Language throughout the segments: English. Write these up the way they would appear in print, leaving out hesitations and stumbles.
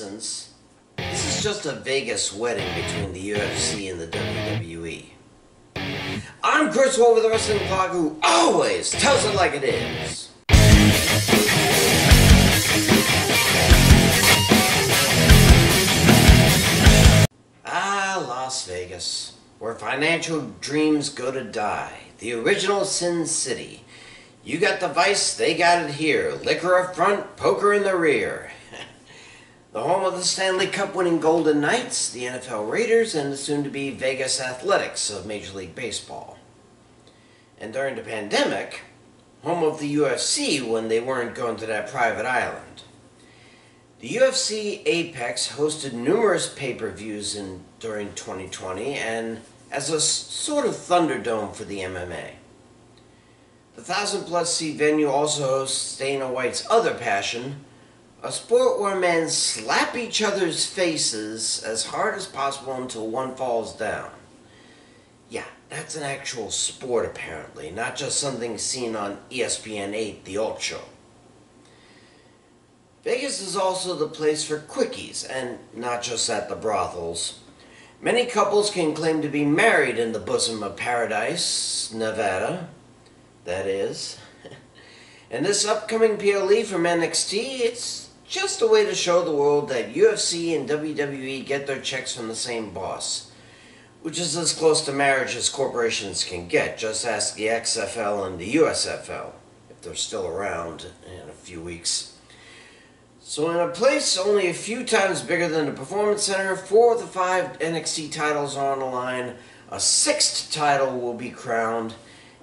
nonsense. This is just a Vegas wedding between the UFC and the WWE. I'm Chris Wolvie, the wrestling blog who always tells it like it is. Las Vegas, where financial dreams go to die. The original Sin City. You got the vice, they got it here. Liquor up front, poker in the rear. The home of the Stanley Cup winning Golden Knights, the NFL Raiders, and the soon-to-be Vegas Athletics of Major League Baseball. And during the pandemic, home of the UFC when they weren't going to that private island. The UFC Apex hosted numerous pay-per-views during 2020 and as a sort of Thunderdome for the MMA. The 1,000-plus seat venue also hosts Dana White's other passion, a sport where men slap each other's faces as hard as possible until one falls down. Yeah, that's an actual sport apparently, not just something seen on ESPN 8, The Alt Show. Vegas is also the place for quickies, and not just at the brothels. Many couples can claim to be married in the bosom of Paradise, Nevada, that is. And this upcoming PLE from NXT, it's just a way to show the world that UFC and WWE get their checks from the same boss, which is as close to marriage as corporations can get. Just ask the XFL and the USFL, if they're still around in a few weeks. So in a place only a few times bigger than the Performance Center, 4 of the 5 NXT titles are on the line, a 6th title will be crowned,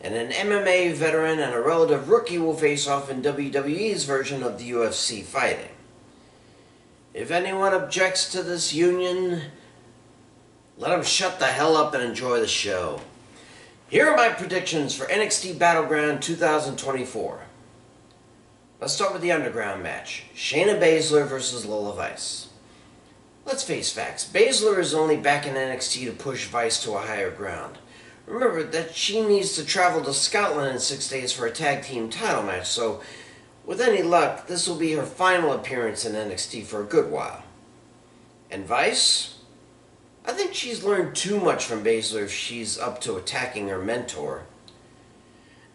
and an MMA veteran and a relative rookie will face off in WWE's version of the UFC fighting. If anyone objects to this union, let them shut the hell up and enjoy the show. Here are my predictions for NXT Battleground 2024. Let's start with the Underground match. Shayna Baszler versus Lola Vice. Let's face facts. Baszler is only back in NXT to push Vice to a higher ground. Remember that she needs to travel to Scotland in 6 days for a tag team title match, so with any luck, this will be her final appearance in NXT for a good while. And Vice? I think she's learned too much from Baszler if she's up to attacking her mentor.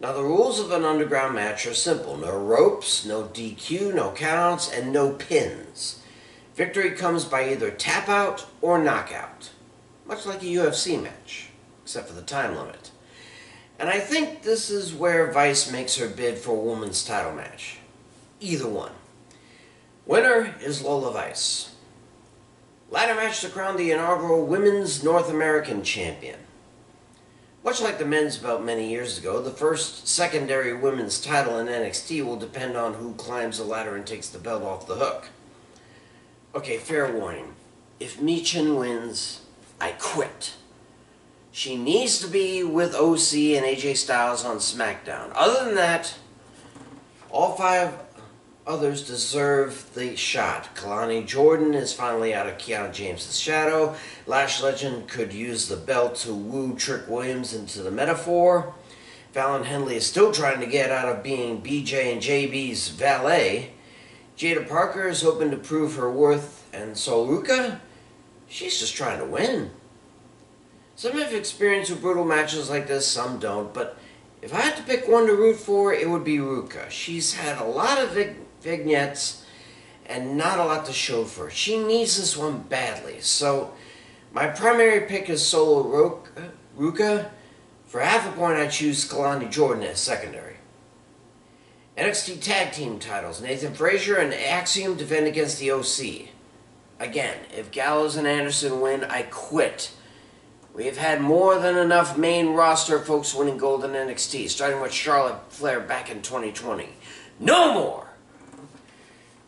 Now, the rules of an Underground match are simple. No ropes, no DQ, no counts, and no pins. Victory comes by either tap out or knockout. Much like a UFC match, except for the time limit. And I think this is where Vice makes her bid for a women's title match. Either one. Winner is Lola Vice. Ladder match to crown the inaugural Women's North American Champion. Much like the men's belt many years ago, the first secondary women's title in NXT will depend on who climbs the ladder and takes the belt off the hook. Okay, fair warning. If Michin wins, I quit. She needs to be with OC and AJ Styles on SmackDown. Other than that, all 5 others deserve the shot. Kalani Jordan is finally out of Kiana James' shadow. Lash Legend could use the belt to woo Trick Williams into the metaphor. Fallon Henley is still trying to get out of being BJ and JB's valet. Jada Parker is hoping to prove her worth. And Sol Ruka, she's just trying to win. Some have experience with brutal matches like this, some don't. But if I had to pick one to root for, it would be Ruka. She's had a lot of vignettes and not a lot to show for it. She needs this one badly. So my primary pick is Solo Ruka. For half a point, I choose Kalani Jordan as secondary. NXT Tag Team titles. Nathan Frazier and Axiom defend against the OC. Again, if Gallows and Anderson win, I quit. We have had more than enough main roster folks winning gold in NXT, starting with Charlotte Flair back in 2020. No more!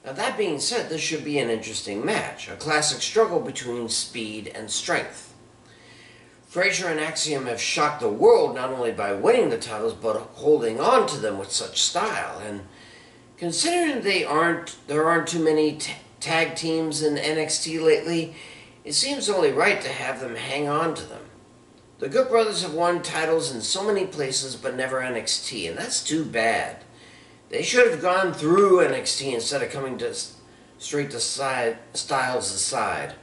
Now that being said, this should be an interesting match, a classic struggle between speed and strength. Frazier and Axiom have shocked the world not only by winning the titles, but holding on to them with such style. And considering there aren't too many tag teams in NXT lately, it seems only right to have them hang on to them. The Good Brothers have won titles in so many places, but never NXT, and that's too bad. They should have gone through NXT instead of coming to straight to Styles' side.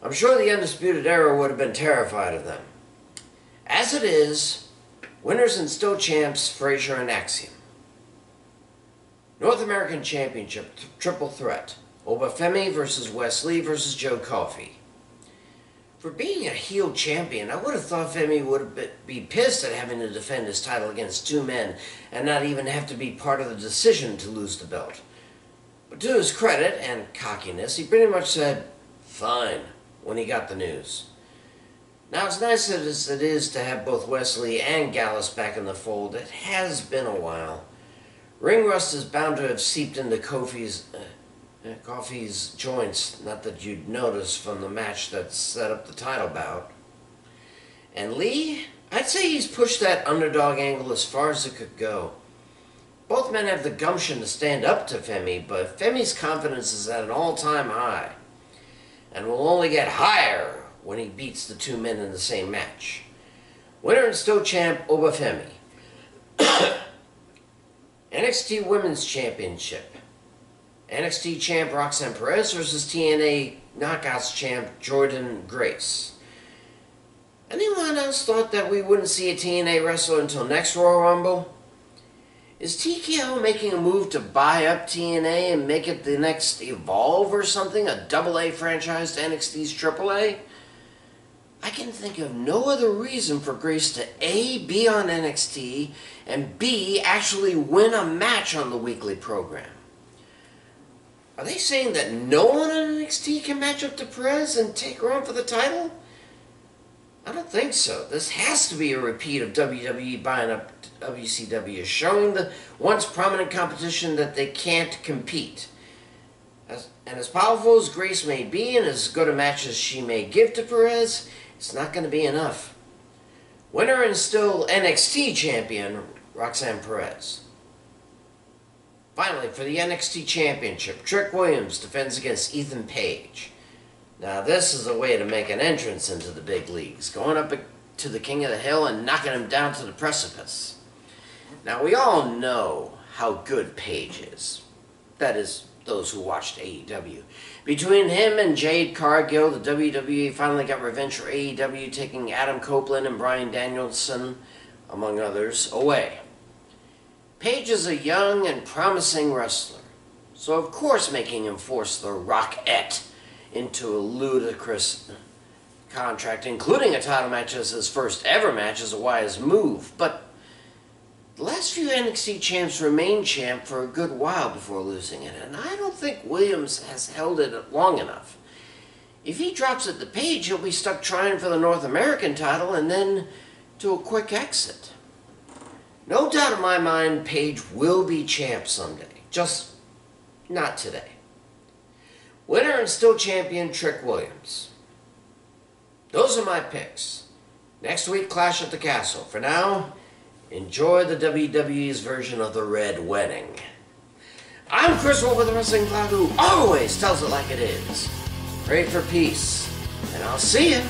I'm sure the Undisputed Era would have been terrified of them. As it is, winners and still champs Frazier and Axiom. North American Championship Triple Threat. Obafemi versus Wesley versus Joe Coffey. For being a heel champion, I would have thought Femi would be pissed at having to defend his title against two men and not even have to be part of the decision to lose the belt. But to his credit and cockiness, he pretty much said, fine, when he got the news. Now, as nice as it is to have both Wesley and Gallus back in the fold, it has been a while. Ring rust is bound to have seeped into Coffey's joints, not that you'd notice from the match that set up the title bout. And Lee, I'd say he's pushed that underdog angle as far as it could go. Both men have the gumption to stand up to Femi, but Femi's confidence is at an all-time high, and will only get higher when he beats the two men in the same match. Winner and still champ Obafemi. NXT Women's Championship. NXT champ Roxanne Perez versus TNA Knockouts champ Jordynne Grace. Anyone else thought that we wouldn't see a TNA wrestler until next Royal Rumble? Is TKO making a move to buy up TNA and make it the next Evolve or something? A AA franchise to NXT's AAA? I can think of no other reason for Grace to A, be on NXT, and B, actually win a match on the weekly program. Are they saying that no one on NXT can match up to Perez and take her on for the title? I don't think so. This has to be a repeat of WWE buying up WCW, showing the once prominent competition that they can't compete. And as powerful as Grace may be and as good a match as she may give to Perez, it's not going to be enough. Winner and still NXT champion, Roxanne Perez. Finally, for the NXT Championship, Trick Williams defends against Ethan Page. Now, this is a way to make an entrance into the big leagues, going up to the king of the hill and knocking him down to the precipice. Now, we all know how good Page is. That is, those who watched AEW. Between him and Jade Cargill, the WWE finally got revenge for AEW, taking Adam Copeland and Bryan Danielson, among others, away. Page is a young and promising wrestler, so of course making him force the Rockette into a ludicrous contract, including a title match as his first ever match, is a wise move. But the last few NXT champs remained champ for a good while before losing it, and I don't think Williams has held it long enough. If he drops it to Page, he'll be stuck trying for the North American title and then to a quick exit. No doubt in my mind, Page will be champ someday, just not today. Winner and still champion Trick Williams. Those are my picks. Next week, Clash at the Castle. For now, enjoy the WWE's version of the Red Wedding. I'm Chris Wolvie, the Wrestling Cloud, who always tells it like it is. Pray for peace, and I'll see you.